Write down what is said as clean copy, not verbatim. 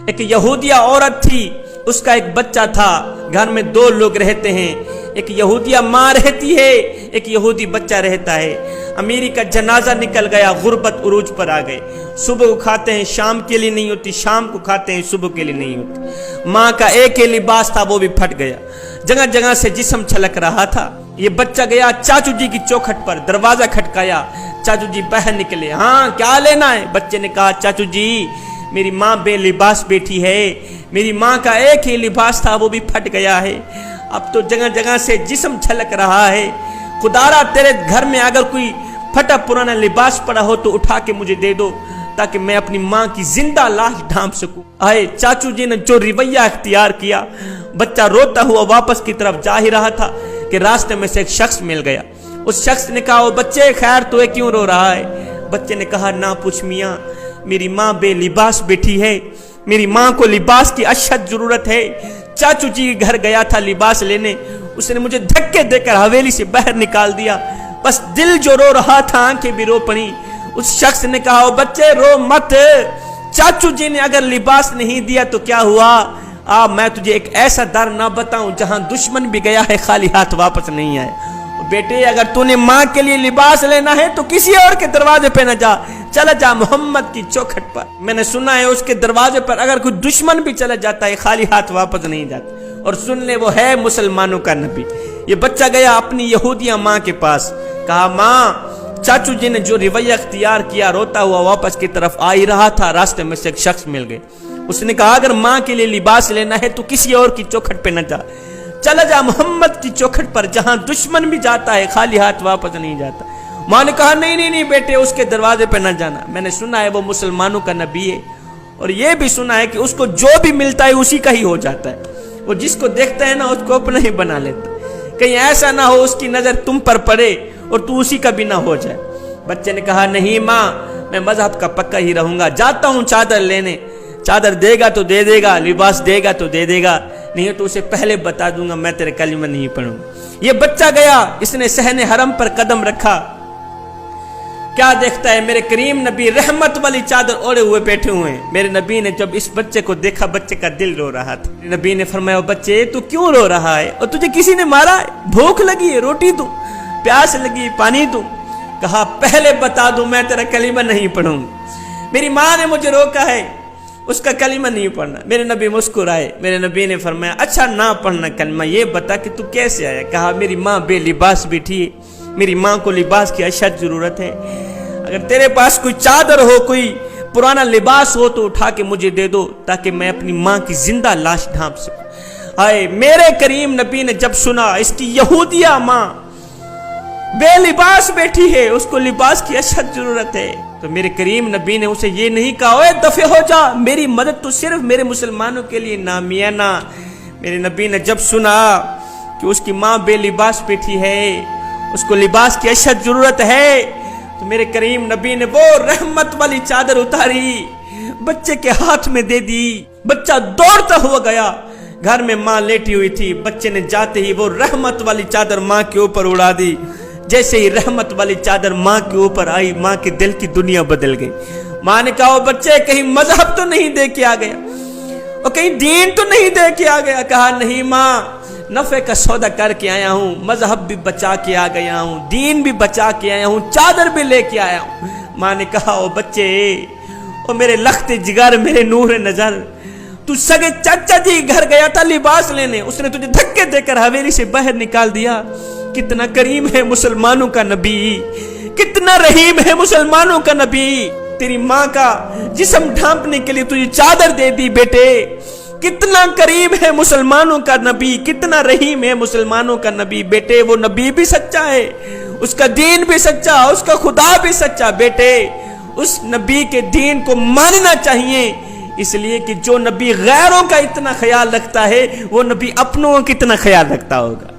ایک یہودیہ عورت تھی، اس کا ایک بچہ تھا، گھر میں 2 لوگ رہتے ہیں، ایک یہودیہ ماں رہتی ہے، ایک یہودی بچہ رہتا ہے۔ امیری کا جنازہ نکل گیا، غربت عروج پر آ گئے، صبح کو کھاتے ہیں شام کے لیے نہیں ہوتی، شام کو کھاتے ہیں صبح کے لیے نہیں ہوتی۔ ماں کا ایک ہی لباس تھا، وہ بھی پھٹ گیا، جگہ جگہ سے جسم چھلک رہا تھا۔ یہ بچہ گیا چاچو جی کی چوکھٹ پر، دروازہ کھٹکایا، چاچو جی باہر نکلے، ہاں کیا لینا ہے؟ بچے نے کہا چاچو جی میری ماں بے لباس بیٹھی ہے، میری ماں کا ایک ہی لباس تھا وہ بھی پھٹ گیا ہے، اب تو جگہ جگہ سے جسم چھلک رہا ہے، خدارا تیرے گھر میں اگر کوئی پھٹا پرانا لباس پڑا ہو تو اٹھا کے مجھے دے دو تاکہ میں اپنی ماں کی زندہ لاش ڈھانپ سکوں۔ آئے چاچو جی نے جو رویہ اختیار کیا، بچہ روتا ہوا واپس کی طرف جا ہی رہا تھا کہ راستے میں سے ایک شخص مل گیا۔ اس شخص نے کہا او بچے خیر تو کیوں رو رہا ہے؟ بچے نے کہا نہ پوچھ میاں، میری ماں بے لباس بیٹھی ہے، میری ماں کو لباس کی اشد ضرورت ہے۔ چاچو جی کے گھر گیا تھا لباس لینے، اس نے مجھے دھکے دے کر حویلی سے باہر نکال دیا، بس دل جو رو رہا تھا آنکھیں بھی رو پڑی۔ اس شخص نے کہا او بچے رو مت، چاچو جی نے اگر لباس نہیں دیا تو کیا ہوا؟ میں تجھے ایک ایسا در نہ بتاؤں جہاں دشمن بھی گیا ہے خالی ہاتھ واپس نہیں آئے۔ بیٹے اگر تو نے ماں کے لیے لباس لینا ہے تو کسی اور کے دروازے پہ نہ جا، چلا جا محمد کی چوکھٹ پر۔ میں نے سنا ہے اس کے دروازے پر اگر کوئی دشمن بھی چلا جاتا ہے خالی ہاتھ واپس نہیں جاتا، اور سن لے وہ ہے مسلمانوں کا نبی۔ یہ بچہ گیا اپنی یہودیہ ماں کے پاس، کہا ماں چاچو جی نے جو رویہ اختیار کیا، روتا ہوا واپس کی طرف آ ہی رہا تھا، راستے میں سے ایک شخص مل گئے، اس نے کہا اگر ماں کے لیے لباس لینا ہے تو کسی اور کی چوکھٹ پہ نہ جا، چلا جا محمد کی چوکھٹ پر جہاں دشمن بھی جاتا ہے خالی ہاتھ واپس نہیں جاتا۔ ماں نے کہا نہیں بیٹے اس کے دروازے پہ نہ جانا، میں نے سنا ہے وہ مسلمانوں کا نبی ہے، اور یہ بھی سنا ہے کہ اس کو جو بھی ملتا ہے اسی کا ہی ہو جاتا ہے، وہ جس کو دیکھتا ہے نا اس کو اپنا ہی بنا لیتا، کہیں ایسا نہ ہو اس کی نظر تم پر پڑے اور تو اسی کا بھی نہ ہو جائے۔ بچے نے کہا نہیں ماں میں مذہب کا پکا ہی رہوں گا، جاتا ہوں چادر لینے، چادر دے گا تو دے دے گا، لباس دے گا تو دے دے گا، نہیں تو اسے پہلے بتا دوں گا میں تیرے کلمہ نہیں پڑھوں گا۔ یہ بچہ گیا، اس نے صحن حرم پر قدم رکھا، کیا دیکھتا ہے میرے کریم نبی رحمت والی چادر اوڑے ہوئے بیٹھے ہوئے ہیں۔ میرے نبی نے جب اس بچے کو دیکھا، بچے کا دل رو رہا تھا، نبی نے فرمایا بچے تو کیوں رو رہا ہے؟ اور تجھے کسی نے مارا ہے؟ بھوک لگی ہے روٹی دوں، پیاس لگی پانی دوں؟ کہا پہلے بتا دوں میں تیرا کلمہ نہیں پڑھوں گا، میری ماں نے مجھے روکا ہے اس کا کلمہ نہیں پڑھنا۔ میرے نبی مسکرائے، میرے نبی نے فرمایا اچھا نہ پڑھنا کلمہ، یہ بتا کہ تو کیسے آیا؟ کہا میری ماں بے لباس بیٹھی ہے، میری ماں کو لباس کی اشد ضرورت ہے، اگر تیرے پاس کوئی چادر ہو کوئی پرانا لباس ہو تو اٹھا کے مجھے دے دو تاکہ میں اپنی ماں کی زندہ لاش ڈھانپ سکوں۔ ہائے میرے کریم نبی نے جب سنا اس کی یہودیہ ماں بے لباس بیٹھی ہے، اس کو لباس کی اشد ضرورت ہے، تو میرے کریم نبی نے اسے یہ نہیں کہا اوے دفع ہو جا، میری مدد تو صرف میرے مسلمانوں کے لیے نامیہ نہ۔ میرے نبی نے جب سنا کہ اس کی ماں بے لباس بیٹھی ہے، اس کو لباس کی اشد ضرورت ہے، تو میرے کریم نبی نے وہ رحمت والی چادر اتاری، بچے کے ہاتھ میں دے دی، بچہ دوڑتا ہوا گیا، گھر میں ماں لیٹی ہوئی تھی، بچے نے جاتے ہی وہ رحمت والی چادر ماں کے اوپر اڑا دی، جیسے ہی رحمت والی چادر ماں کے اوپر آئی ماں کے دل کی دنیا بدل گئی۔ ماں نے کہا بچے کہیں مذہب تو نہیں دے کے آ گیا اور کہیں دین تو نہیں دے کے آ گیا؟ کہا نہیں ماں نفع کا سودا کر کے آیا ہوں، مذہب بھی بچا کے آ گیا ہوں، دین بھی بچا کے آیا ہوں، چادر بھی لے کے آیا ہوں۔ ماں نے کہا بچے او میرے لخت جگر، میرے نور نظر، تو سگے چچا جی گھر گیا تھا لباس لینے، اس نے تجھے دھکے دے کر حویلی سے باہر نکال دیا، کتنا کریم ہے مسلمانوں کا نبی، کتنا رحیم ہے مسلمانوں کا نبی، تیری ماں کا جسم ڈھانپنے کے لیے تجھے چادر دے دی بیٹے، کتنا کریم ہے مسلمانوں کا نبی، کتنا رحیم ہے مسلمانوں کا نبی۔ بیٹے وہ نبی بھی سچا ہے، اس کا دین بھی سچا، اس کا خدا بھی سچا، بیٹے اس نبی کے دین کو ماننا چاہیے، اس لیے کہ جو نبی غیروں کا اتنا خیال رکھتا ہے وہ نبی اپنوں کا کتنا خیال رکھتا ہوگا۔